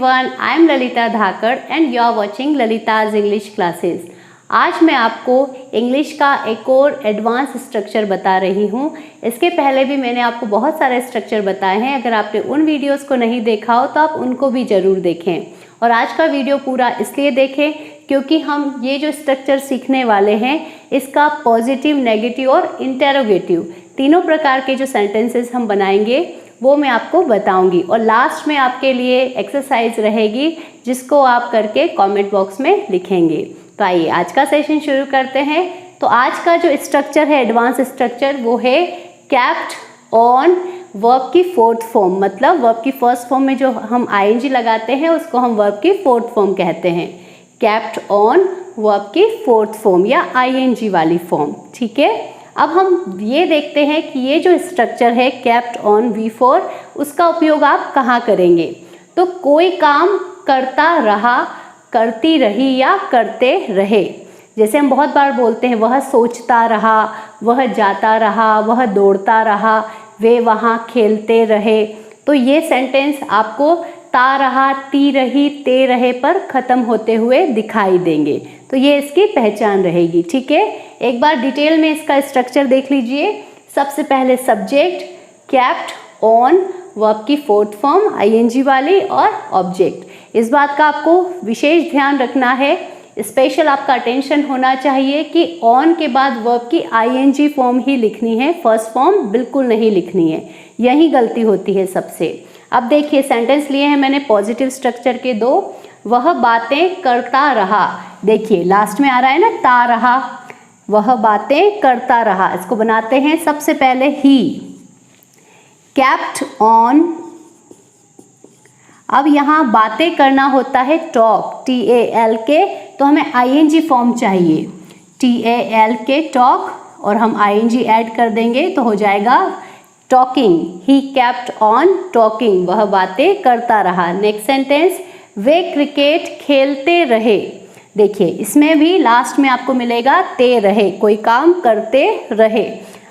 everyone, I am Lalita Dhakar and you are watching Lalita's English classes. आज मैं आपको English का एक और एडवांस स्ट्रक्चर बता रही हूँ। इसके पहले भी मैंने आपको बहुत सारे स्ट्रक्चर बताए हैं। अगर आपने उन वीडियोस को नहीं देखा हो तो आप उनको भी ज़रूर देखें। और आज का वीडियो पूरा इसलिए देखें क्योंकि हम ये जो स्ट्रक्चर सीखने वाले हैं इसका पॉजिटिव, नेगेटिव और इंटेरोगेटिव तीनों प्रकार के जो सेंटेंसेस हम बनाएंगे वो मैं आपको बताऊंगी। और लास्ट में आपके लिए एक्सरसाइज रहेगी जिसको आप करके कमेंट बॉक्स में लिखेंगे। तो आइए आज का सेशन शुरू करते हैं। तो आज का जो स्ट्रक्चर है, एडवांस स्ट्रक्चर, वो है कैप्ट ऑन वर्ब की फोर्थ फॉर्म। मतलब वर्ब की फर्स्ट फॉर्म में जो हम आईएनजी लगाते हैं उसको हम वर्ब की फोर्थ फॉर्म कहते हैं। कैप्ट ऑन वर्ब की फोर्थ फॉर्म या आईएनजी वाली फॉर्म। ठीक है, अब हम ये देखते हैं कि ये जो स्ट्रक्चर है कैप्ट ऑन V4, उसका उपयोग आप कहाँ करेंगे। तो कोई काम करता रहा, करती रही या करते रहे। जैसे हम बहुत बार बोलते हैं वह सोचता रहा, वह जाता रहा, वह दौड़ता रहा, वे वहाँ खेलते रहे। तो ये सेंटेंस आपको ता रहा, ती रही, ते रहे पर ख़त्म होते हुए दिखाई देंगे। तो ये इसकी पहचान रहेगी। ठीक है, एक बार डिटेल में इसका स्ट्रक्चर देख लीजिए। सबसे पहले सब्जेक्ट कैप्ट ऑन वर्ब की फोर्थ फॉर्म आईएनजी वाली और ऑब्जेक्ट। इस बात का आपको विशेष ध्यान रखना है, स्पेशल आपका अटेंशन होना चाहिए कि ऑन के बाद वर्ब की आईएनजी फॉर्म ही लिखनी है, फर्स्ट फॉर्म बिल्कुल नहीं लिखनी है। यही गलती होती है सबसे। अब देखिए सेंटेंस लिए हैं मैंने पॉजिटिव स्ट्रक्चर के दो। वह बातें करता रहा, देखिए लास्ट में आ रहा है ना ता रहा, वह बातें करता रहा। इसको बनाते हैं सबसे पहले ही कैप्ट ऑन। अब यहाँ बातें करना होता है टॉक, TAL के, तो हमें आईएनजी फॉर्म चाहिए TAL के टॉक, और हम आईएनजी ऐड कर देंगे तो हो जाएगा talking. He kept on talking, वह बातें करता रहा। नेक्स्ट सेंटेंस, वे क्रिकेट खेलते रहे। देखिए इसमें भी लास्ट में आपको मिलेगा ते रहे, कोई काम करते रहे।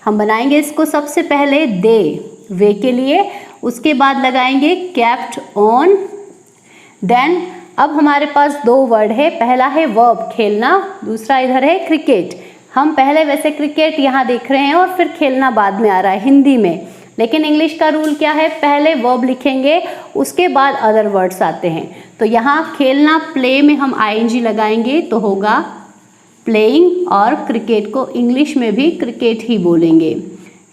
हम बनाएंगे इसको सबसे पहले दे, वे के लिए, उसके बाद लगाएंगे कैप्ट ऑन। देन अब हमारे पास दो वर्ड है, पहला है वर्ब खेलना, दूसरा इधर है क्रिकेट। हम पहले वैसे क्रिकेट यहाँ देख रहे हैं और फिर खेलना बाद में आ रहा है हिंदी में, लेकिन इंग्लिश का रूल क्या है, पहले वर्ब लिखेंगे उसके बाद अदर वर्ड्स आते हैं। तो यहाँ खेलना प्ले में हम आईएनजी लगाएंगे तो होगा प्लेइंग, और क्रिकेट को इंग्लिश में भी क्रिकेट ही बोलेंगे।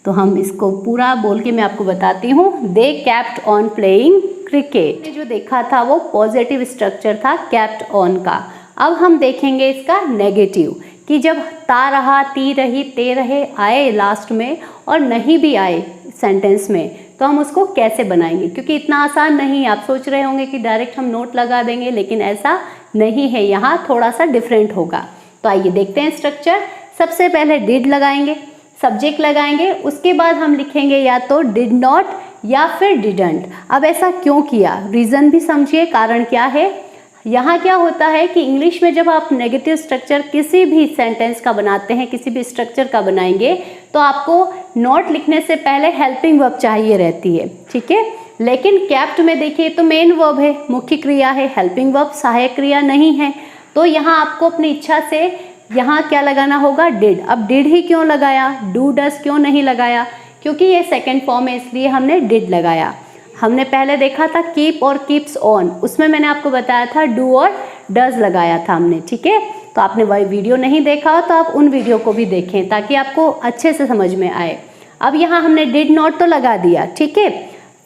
तो हम इसको पूरा बोल के मैं आपको बताती हूँ। दे कैप्ट ऑन प्लेइंग क्रिकेट। जो देखा था वो पॉजिटिव स्ट्रक्चर था कैप्ट ऑन का। अब हम देखेंगे इसका नेगेटिव, कि जब ता रहा, ती रही, ते रहे आए लास्ट में और नहीं भी आए सेंटेंस में, तो हम उसको कैसे बनाएंगे। क्योंकि इतना आसान नहीं है। आप सोच रहे होंगे कि डायरेक्ट हम नोट लगा देंगे, लेकिन ऐसा नहीं है, यहाँ थोड़ा सा डिफरेंट होगा। तो आइए देखते हैं स्ट्रक्चर। सबसे पहले डिड लगाएंगे, सब्जेक्ट लगाएंगे, उसके बाद हम लिखेंगे या तो डिड नॉट या फिर डिडंट। अब ऐसा क्यों किया, रीज़न भी समझिए, कारण क्या है। यहाँ क्या होता है कि इंग्लिश में जब आप नेगेटिव स्ट्रक्चर किसी भी सेंटेंस का बनाते हैं, किसी भी स्ट्रक्चर का बनाएंगे, तो आपको नॉट लिखने से पहले हेल्पिंग वर्ब चाहिए रहती है। ठीक है, लेकिन कैप्ट में देखिए तो मेन वर्ब है, मुख्य क्रिया है, हेल्पिंग वर्ब सहायक क्रिया नहीं है। तो यहाँ आपको अपनी इच्छा से यहाँ क्या लगाना होगा, डिड। अब डिड ही क्यों लगाया, डू डस क्यों नहीं लगाया, क्योंकि ये सेकेंड फॉर्म है इसलिए हमने डिड लगाया। हमने पहले देखा था कीप और कीप्स ऑन, उसमें मैंने आपको बताया था डू और डज लगाया था हमने। ठीक है, तो आपने वही वीडियो नहीं देखा हो तो आप उन वीडियो को भी देखें ताकि आपको अच्छे से समझ में आए। अब यहाँ हमने डिड नॉट तो लगा दिया, ठीक है।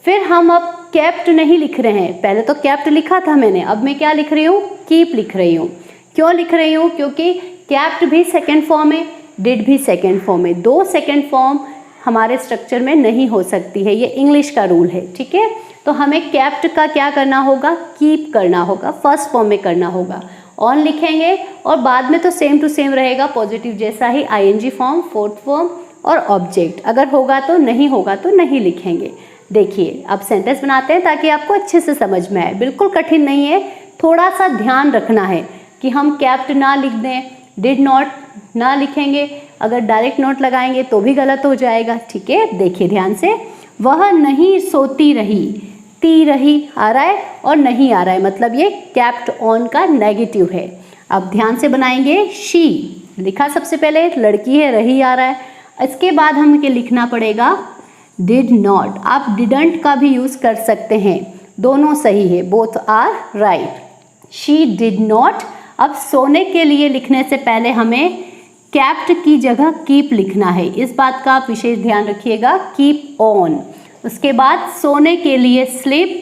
फिर हम अब कैप्ट नहीं लिख रहे हैं, पहले तो कैप्ट लिखा था मैंने, अब मैं क्या लिख रही हूँ, कीप लिख रही हूँ। क्यों लिख रही हूँ, क्योंकि कैप्ट भी सेकेंड फॉर्म है, डिड भी सेकेंड फॉर्म है। दो सेकेंड फॉर्म हमारे स्ट्रक्चर में नहीं हो सकती है, ये इंग्लिश का रूल है। ठीक है, तो हमें कैप्ट का क्या करना होगा, कीप करना होगा, फर्स्ट फॉर्म में करना होगा। ऑन लिखेंगे और बाद में तो सेम टू सेम रहेगा पॉजिटिव जैसा ही, आईएनजी फॉर्म, फोर्थ फॉर्म और ऑब्जेक्ट। अगर होगा तो, नहीं होगा तो नहीं लिखेंगे। देखिए अब सेंटेंस बनाते हैं ताकि आपको अच्छे से समझ में आए। बिल्कुल कठिन नहीं है, थोड़ा सा ध्यान रखना है कि हम कैप्ट ना लिख दें, डिड नॉट ना लिखेंगे, अगर डायरेक्ट नोट लगाएंगे तो भी गलत हो जाएगा। ठीक है, देखिए ध्यान से, वह नहीं सोती रही, ती रही आ रहा है और नहीं आ रहा है, मतलब ये केप्ट ऑन का नेगेटिव है। अब ध्यान से बनाएंगे। शी लिखा सबसे पहले, लड़की है, रही आ रहा है। इसके बाद हमको लिखना पड़ेगा डिड नॉट। आप डिडंट का भी यूज़ कर सकते हैं, दोनों सही है, both are right. She did not. अब सोने के लिए लिखने से पहले हमें कैप्ट की जगह कीप लिखना है, इस बात का आप विशेष ध्यान रखिएगा। Keep on. उसके बाद सोने के लिए स्लीप,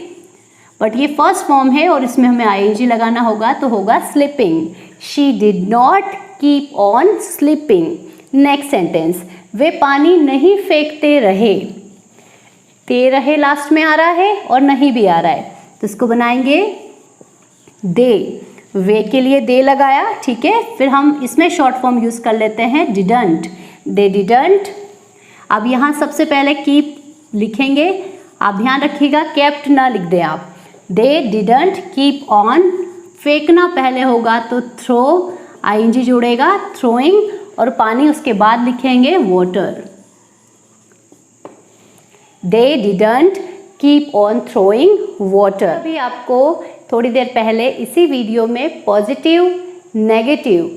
बट ये फर्स्ट फॉर्म है और इसमें हमें आईएनजी लगाना होगा, तो होगा sleeping. She did not keep on sleeping. Next sentence, वे पानी नहीं फेंकते रहे। ते रहे लास्ट में आ रहा है और नहीं भी आ रहा है, तो इसको बनाएंगे दे। वे के लिए दे लगाया, ठीक है। फिर हम इसमें शॉर्ट फॉर्म यूज़ कर लेते हैं डिडंट। They didn't. अब यहाँ सबसे पहले कीप लिखेंगे, आप ध्यान रखिएगा केप्ट ना लिख दें आप। They didn't keep on. फेंकना पहले होगा तो थ्रो, आईएनजी जोड़ेगा, थ्रोइंग, और पानी उसके बाद लिखेंगे water. They didn't keep on throwing water. अभी आपको थोड़ी देर पहले इसी वीडियो में पॉजिटिव, नेगेटिव,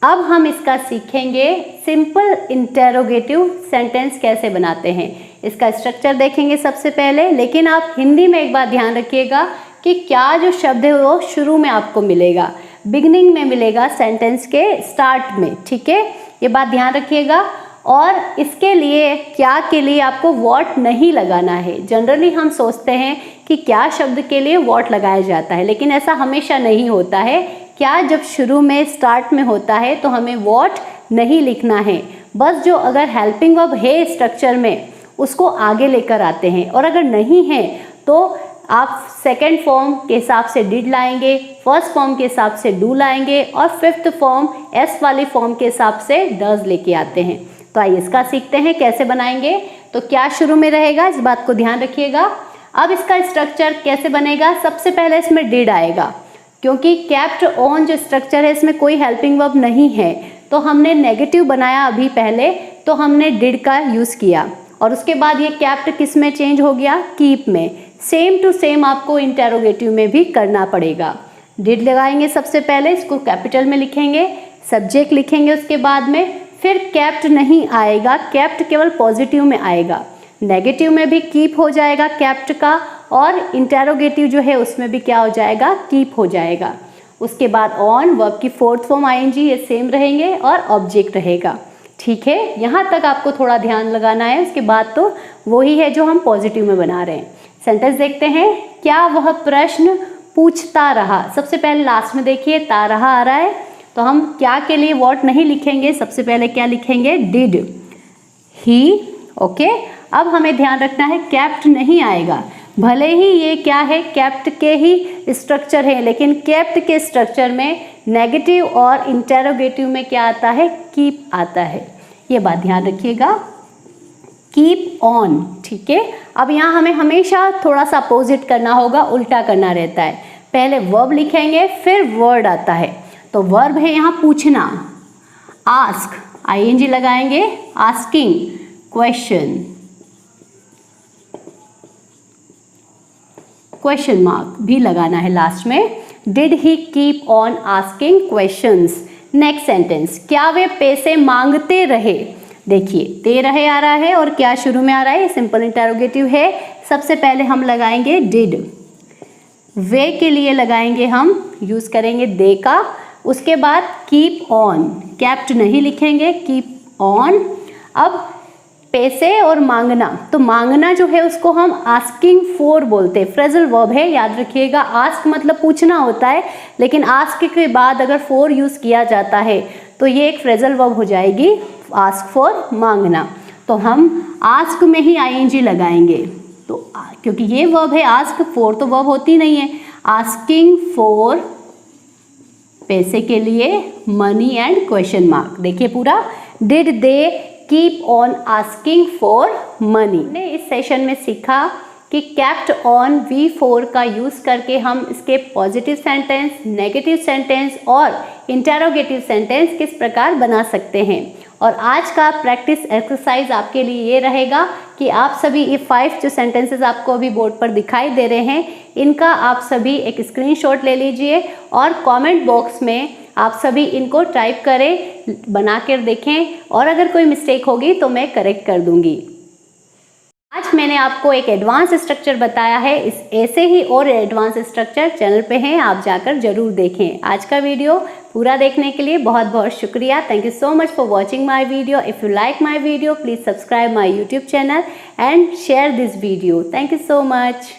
अब हम इसका सीखेंगे सिंपल इंटेरोगेटिव सेंटेंस कैसे बनाते हैं। इसका स्ट्रक्चर देखेंगे सबसे पहले, लेकिन आप हिंदी में एक बार ध्यान रखिएगा कि क्या जो शब्द है वो शुरू में आपको मिलेगा, बिगिनिंग में मिलेगा सेंटेंस के स्टार्ट में, ठीक है, ये बात ध्यान रखिएगा। और इसके लिए क्या के लिए आपको वॉट नहीं लगाना है। जनरली हम सोचते हैं कि क्या शब्द के लिए वॉट लगाया जाता है, लेकिन ऐसा हमेशा नहीं होता है। क्या जब शुरू में स्टार्ट में होता है तो हमें वॉट नहीं लिखना है, बस जो अगर हेल्पिंग वर्ब है स्ट्रक्चर में उसको आगे लेकर आते हैं, और अगर नहीं है तो आप सेकेंड फॉर्म के हिसाब से डिड लाएंगे, फर्स्ट फॉर्म के हिसाब से डू लाएंगे, और फिफ्थ फॉर्म एस वाली फॉर्म के हिसाब से डज लेके आते हैं। तो आइए इसका सीखते हैं कैसे बनाएंगे। तो क्या शुरू में रहेगा, इस बात को ध्यान रखिएगा। अब इसका स्ट्रक्चर कैसे बनेगा, सबसे पहले इसमें डिड आएगा, क्योंकि कैप्ट ऑन जो स्ट्रक्चर है इसमें कोई हेल्पिंग वर्ब नहीं है, तो हमने नेगेटिव बनाया अभी पहले, तो हमने डिड का यूज़ किया, और उसके बाद ये कैप्ट किस में चेंज हो गया, कीप में। सेम टू सेम आपको इंटेरोगेटिव में भी करना पड़ेगा। डिड लगाएंगे सबसे पहले, इसको कैपिटल में लिखेंगे, सब्जेक्ट लिखेंगे उसके बाद में, फिर कैप्ट नहीं आएगा, कैप्ट केवल पॉजिटिव में आएगा, नेगेटिव में भी कीप हो जाएगा कैप्ट का, और इंटेरोगेटिव जो है उसमें भी क्या हो जाएगा, कीप हो जाएगा। उसके बाद ऑन, वर्ब की फोर्थ फॉर्म आईएनजी, ये सेम रहेंगे, और ऑब्जेक्ट रहेगा, ठीक है। यहाँ तक आपको थोड़ा ध्यान लगाना है, उसके बाद तो वही है जो हम पॉजिटिव में बना रहे हैं। सेंटेंस देखते हैं। क्या वह प्रश्न पूछता रहा, सबसे पहले लास्ट में देखिए ता रहा आ रहा है, तो हम क्या के लिए वॉट नहीं लिखेंगे, सबसे पहले क्या लिखेंगे, डिड ही, ओके। अब हमें ध्यान रखना है कैप्ट नहीं आएगा, भले ही ये क्या है कैप्ट के ही स्ट्रक्चर है, लेकिन कैप्ट के स्ट्रक्चर में नेगेटिव और इंटेरोगेटिव में क्या आता है, कीप आता है, ये बात ध्यान रखिएगा। कीप ऑन, ठीक है। अब यहाँ हमें हमेशा थोड़ा सा अपोजिट करना होगा, उल्टा करना रहता है। पहले वर्ब लिखेंगे फिर वर्ड आता है, तो वर्ब है यहाँ पूछना, आस्क, आईएनजी लगाएंगे, आस्किंग, क्वेश्चन, क्वेश्चन मार्क भी लगाना है लास्ट में। Did he keep on asking questions. Next sentence, क्या वे पैसे मांगते रहे, देखिए दे रहे आ रहा है और क्या शुरू में आ रहा है, सिंपल इंटेरोगेटिव है। सबसे पहले हम लगाएंगे डिड, वे के लिए लगाएंगे हम, यूज करेंगे दे का। उसके बाद कीप ऑन, कैप्ट नहीं लिखेंगे, कीप ऑन। अब पैसे और मांगना, तो मांगना जो है उसको हम आस्किंग फॉर बोलते हैं, फ्रेजल वर्ब है, याद रखिएगा। आस्क मतलब पूछना होता है, लेकिन आस्क के बाद अगर फॉर यूज किया जाता है तो ये एक फ्रेजल वर्ब हो जाएगी, आस्क फॉर, मांगना। तो हम आस्क में ही आईएनजी लगाएंगे, तो क्योंकि ये वर्ब है, आस्क फॉर तो वर्ब होती नहीं है। आस्किंग फॉर पैसे के लिए, मनी एंड क्वेश्चन मार्क, देखिए पूरा। Did they keep on asking for money. हमने इस सेशन में सीखा कि केप्ट ऑन V4 का यूज़ करके हम इसके पॉजिटिव सेंटेंस, नेगेटिव सेंटेंस और इंटेरोगेटिव सेंटेंस किस प्रकार बना सकते हैं। और आज का प्रैक्टिस एक्सरसाइज आपके लिए ये रहेगा कि आप सभी ये 5 जो सेंटेंसेस आपको अभी बोर्ड पर दिखाई दे रहे हैं, इनका आप सभी एक स्क्रीनशॉट ले लीजिए और कमेंट बॉक्स में आप सभी इनको टाइप करें, बना कर देखें, और अगर कोई मिस्टेक होगी तो मैं करेक्ट कर दूंगी। आज मैंने आपको एक एडवांस स्ट्रक्चर बताया है, इस ऐसे ही और एडवांस स्ट्रक्चर चैनल पे हैं, आप जाकर जरूर देखें। आज का वीडियो पूरा देखने के लिए बहुत बहुत शुक्रिया। Thank you so much for watching my video. If you like my video please subscribe my YouTube channel and share this video. Thank you so much.